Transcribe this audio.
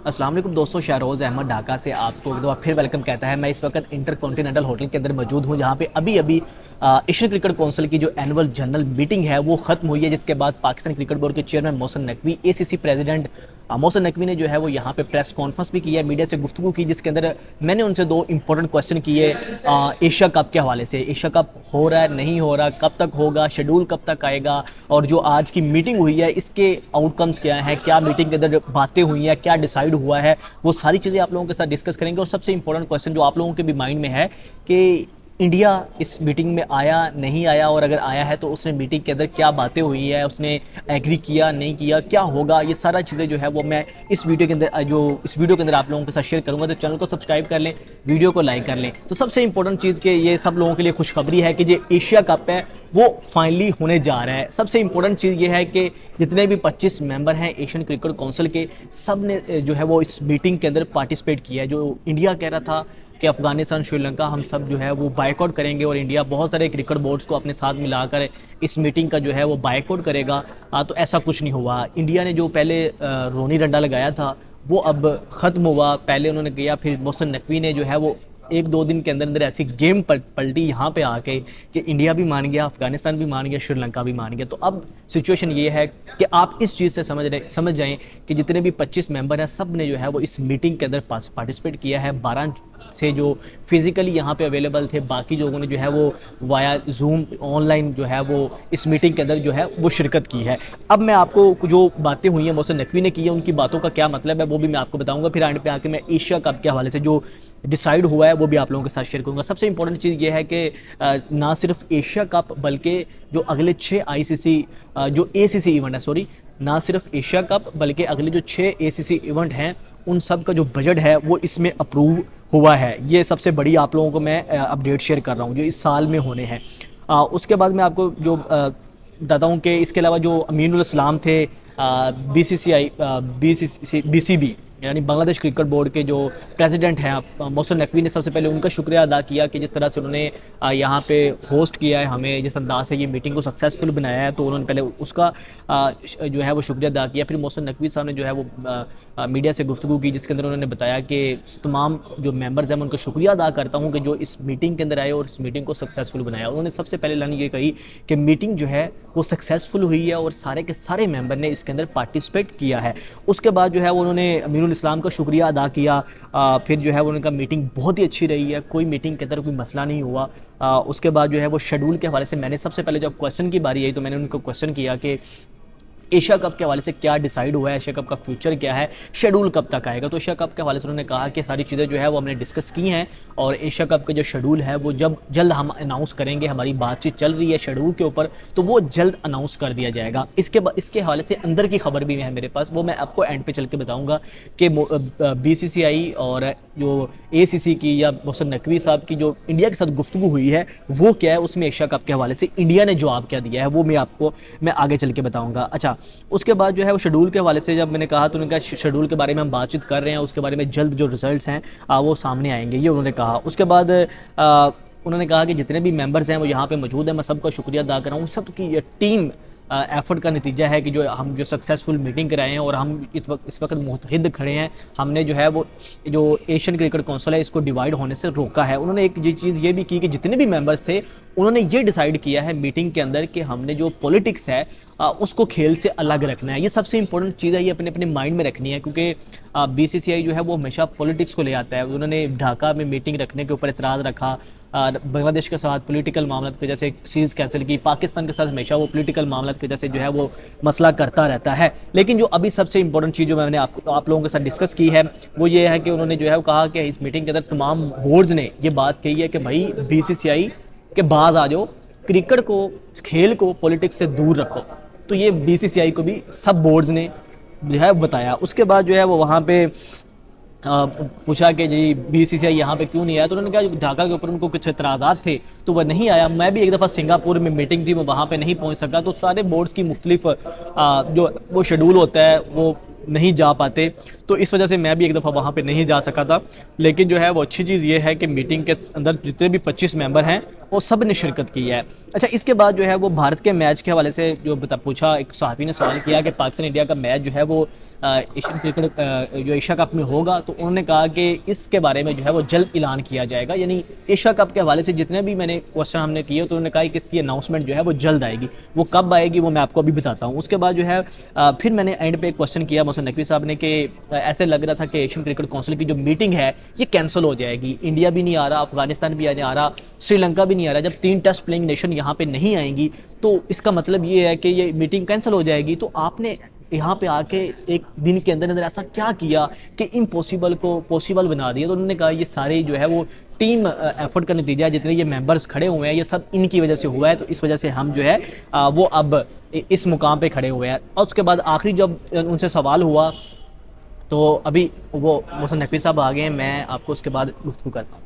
अस्सलाम वालेकुम दोस्तों, शहरोज़ अहमद ढाका से आपको एक बार फिर वेलकम कहता है। मैं इस वक्त इंटरकॉन्टिनेंटल होटल के अंदर मौजूद हूँ, जहाँ पे अभी अभी एशियन क्रिकेट काउंसिल की जो एनुअल जनरल मीटिंग है वो ख़त्म हुई है, जिसके बाद पाकिस्तान क्रिकेट बोर्ड के chairman Mohsin Naqvi, ACC president Mohsin Naqvi ने जो है वो यहाँ पे प्रेस कॉन्फ्रेंस भी की है, मीडिया से गुफ्तगू की, जिसके अंदर मैंने उनसे दो इंपॉर्टेंट क्वेश्चन किए एशिया कप के हवाले से। एशिया कप हो रहा है, नहीं हो रहा, कब तक होगा, शेड्यूल कब तक आएगा, और जो आज की मीटिंग हुई है इसके आउटकम्स क्या हैं, क्या मीटिंग के अंदर बातें हुई हैं, क्या डिसाइड हुआ है, वो सारी चीज़ें आप लोगों के साथ डिस्कस करेंगे। और सबसे इंपॉर्टेंट क्वेश्चन जो आप लोगों के भी माइंड में है कि इंडिया इस मीटिंग में आया नहीं आया, और अगर आया है तो उसने मीटिंग के अंदर क्या बातें हुई है, उसने एग्री किया नहीं किया, क्या होगा, ये सारा चीज़ें जो है वो मैं इस वीडियो के अंदर आप लोगों के साथ शेयर करूंगा। तो चैनल को सब्सक्राइब कर लें, वीडियो को लाइक कर लें। तो सबसे इंपॉर्टेंट चीज़ कि ये सब लोगों के लिए खुशखबरी है कि जो एशिया कप है वो फाइनली होने जा रहा है। सबसे इंपॉर्टेंट चीज़ ये है कि जितने भी 25 मेंबर हैं एशियन क्रिकेट काउंसिल के, सब ने जो है वो इस मीटिंग के अंदर पार्टिसिपेट किया है। जो इंडिया कह रहा था कि अफगानिस्तान, श्रीलंका हम सब जो है वो बायकॉट करेंगे और इंडिया बहुत सारे क्रिकेट बोर्ड्स को अपने साथ मिलाकर इस मीटिंग का जो है वो बायकॉट करेगा, तो ऐसा कुछ नहीं हुआ। इंडिया ने जो पहले रोनी डंडा लगाया था वो अब ख़त्म हुआ। पहले उन्होंने किया, फिर मोहसिन नकवी ने जो है वो एक दो दिन के अंदर अंदर ऐसी गेम पलटी यहाँ पे आके कि इंडिया भी मान गया, अफगानिस्तान भी मान गया, श्रीलंका भी मान गया। तो अब सिचुएशन ये है कि आप इस चीज़ से समझ जाएं कि जितने भी 25 मेंबर हैं सब ने जो है वो इस मीटिंग के अंदर पार्टिसिपेट किया है। 12 से जो फिजिकली यहाँ पे अवेलेबल थे, बाकी लोगों ने जो है वो वाया जूम ऑनलाइन जो है वो इस मीटिंग के अंदर जो है वो शिरकत की है। अब मैं आपको जो बातें हुई हैं मोहसिन नकवी ने की है, उनकी बातों का क्या मतलब है वो भी मैं आपको बताऊंगा। फिर एंड पे आके मैं एशिया कप के हवाले से जो डिसाइड हुआ है वो भी आप लोगों के साथ शेयर करूंगा। सबसे इंपॉर्टेंट चीज़ ये है कि ना सिर्फ एशिया कप बल्कि जो अगले 6 आईसीसी जो एसीसी इवेंट है, सॉरी, ना सिर्फ एशिया कप बल्कि अगले जो 6 एसीसी इवेंट हैं उन सब का जो बजट है वो इसमें अप्रूव हुआ है। ये सबसे बड़ी आप लोगों को मैं अपडेट शेयर कर रहा हूँ जो इस साल में होने हैं। उसके बाद मैं आपको जो बताता हूँ कि इसके अलावा जो अमीनुल इस्लाम थे, बीसीसीआई बीसीबी यानी बांग्लादेश क्रिकेट बोर्ड के जो प्रेसिडेंट हैं मोहसिन नकवी ने सबसे पहले उनका शुक्रिया अदा किया कि जिस तरह से उन्होंने यहाँ पे होस्ट किया है, हमें जिस अंदाज से ये मीटिंग को सक्सेसफुल बनाया है, तो उन्होंने पहले उसका जो है वो शुक्रिया अदा किया। फिर मोहसिन नकवी साहब ने जो है वो मीडिया से गुफ्तगू की, जिसके अंदर उन्होंने बताया कि तमाम जो मेंबर्स हैं मैं उनका शुक्रिया अदा करता हूँ कि जो इस मीटिंग के अंदर आए और इस मीटिंग को सक्सेसफुल बनाया। उन्होंने सबसे पहले लाइन ये कही कि मीटिंग जो है वो सक्सेसफुल हुई है और सारे के सारे मेंबर ने इसके अंदर पार्टिसिपेट किया है। उसके बाद जो है वो उन्होंने अमीनुल इस्लाम का शुक्रिया अदा किया। फिर जो है वो उनका मीटिंग बहुत ही अच्छी रही है, कोई मीटिंग के अंदर कोई मसला नहीं हुआ। उसके बाद जो है वो शेड्यूल के हवाले से मैंने सबसे पहले जब क्वेश्चन की बारी आई तो मैंने उनको क्वेश्चन किया कि एशिया कप के हवाले से क्या डिसाइड हुआ है, एशिया कप का फ्यूचर क्या है, शेड्यूल कब तक आएगा। तो एशिया कप के हवाले से उन्होंने कहा कि सारी चीज़ें जो है वो हमने डिस्कस की हैं और एशिया कप का जो शेड्यूल है वो जब जल्द हम अनाउंस करेंगे, हमारी बातचीत चल रही है शेड्यूल के ऊपर, तो वो जल्द अनाउंस कर दिया जाएगा। इसके हवाले से अंदर की खबर भी है मेरे पास, वो मैं आपको एंड पे चल के बताऊँगा कि बीसीसीआई और जो एसीसी की या मोहसिन नकवी साहब की जो इंडिया के साथ गुफ्तगू हुई है वो क्या है, उसमें एशिया कप के हवाले से इंडिया ने जवाब क्या दिया है वो मैं आगे चल के बताऊँगा। अच्छा, उसके बाद जो है वो शेड्यूल के हवाले से जब मैंने कहा तो उन्होंने कहा शेड्यूल के बारे में हम बातचीत कर रहे हैं, उसके बारे में जल्द जो रिजल्ट्स हैं वो सामने आएंगे, ये उन्होंने कहा। उसके बाद उन्होंने कहा कि जितने भी मेंबर्स हैं वो यहाँ पे मौजूद हैं, मैं सबका शुक्रिया अदा कर रहा हूँ। सबकी टीम एफर्ट का नतीजा है कि हम जो सक्सेसफुल मीटिंग कराए हैं और हम इस वक्त मुतहिद खड़े हैं। हमने जो है वो जो एशियन क्रिकेट काउंसिल है इसको डिवाइड होने से रोका है। उन्होंने एक चीज़ ये भी की कि जितने भी मेंबर्स थे उन्होंने ये डिसाइड किया है मीटिंग के अंदर कि हमने जो पॉलिटिक्स है उसको खेल से अलग रखना है। ये सबसे इंपॉर्टेंट चीज़ है, ये अपने अपने माइंड में रखनी है, क्योंकि बीसीसीआई जो है वो हमेशा पॉलिटिक्स को ले आता है। उन्होंने ढाका में मीटिंग रखने के ऊपर एतराज़ रखा, बांग्लादेश के साथ पॉलिटिकल मामला की वजह से सीरीज कैंसिल की, पाकिस्तान के साथ हमेशा वो पॉलिटिकल मामला की वजह से जो है वो मसला करता रहता है। लेकिन जो अभी सबसे इंपॉर्टेंट चीज़ जो मैंने आप लोगों के साथ डिस्कस की है वो ये है कि उन्होंने जो है वो कहा कि इस मीटिंग के अंदर तमाम बोर्ड्स ने ये बात कही है कि भाई बीसीसीआई के बाज आ जाओ, क्रिकेट को, खेल को पॉलिटिक्स से दूर रखो। तो ये बीसीसीआई को भी सब बोर्ड्स ने जो है बताया। उसके बाद जो है वो वहाँ पे पूछा कि जी बीसीसीआई यहाँ पे क्यों नहीं आया, तो उन्होंने कहा ढाका के ऊपर उनको कुछ एतराज़ात थे तो वह नहीं आया। मैं भी एक दफ़ा सिंगापुर में मीटिंग थी, मैं वहाँ पे नहीं पहुँच सका, तो सारे बोर्ड्स की मुख्तलिफ जो वो शेड्यूल होता है वो नहीं जा पाते, तो इस वजह से मैं भी एक दफ़ा वहाँ पे नहीं जा सका था। लेकिन जो है वो अच्छी चीज़ ये है कि मीटिंग के अंदर जितने भी 25 मेंबर हैं वो सब ने शिरकत की है। अच्छा, इसके बाद जो है वो भारत के मैच के हवाले से जो पूछा, एक सहाफ़ी ने सवाल किया कि पाकिस्तान इंडिया का मैच जो है वो एशियन क्रिकेट जो एशिया कप में होगा, तो उन्होंने कहा कि इसके बारे में जो है वो जल्द ऐलान किया जाएगा। यानी एशिया कप के हवाले से जितने भी मैंने क्वेश्चन हमने किए, तो उन्होंने कहा कि इसकी अनाउंसमेंट जो है वो जल्द आएगी। वो कब आएगी वो मैं आपको अभी बताता हूँ। उसके बाद जो है फिर मैंने एंड पे एक क्वेश्चन किया मोहसिन नकवी साहब ने कि ऐसे लग रहा था कि एशियन क्रिकेट काउंसिल की जो मीटिंग है ये कैंसिल हो जाएगी, इंडिया भी नहीं आ रहा, अफगानिस्तान भी नहीं आ रहा, श्रीलंका भी नहीं आ रहा। जब 3 टेस्ट प्लेइंग नेशन यहाँ पे नहीं आएंगी तो इसका मतलब ये है कि ये मीटिंग कैंसिल हो जाएगी। तो आपने यहाँ पे आके एक दिन के अंदर अंदर ऐसा क्या किया कि इम्पॉसिबल को पॉसिबल बना दिया। तो उन्होंने कहा ये सारे जो है वो टीम एफर्ट का नतीजा है, जितने ये मेंबर्स खड़े हुए हैं ये सब इनकी वजह से हुआ है। तो इस वजह से हम जो है वो अब इस मुकाम पे खड़े हुए हैं। और उसके बाद आखिरी जब उनसे सवाल हुआ तो अभी वो मोहसिन नकवी साहब आ गए हैं, मैं आपको उसके बाद गुफ्तगू करता हूँ।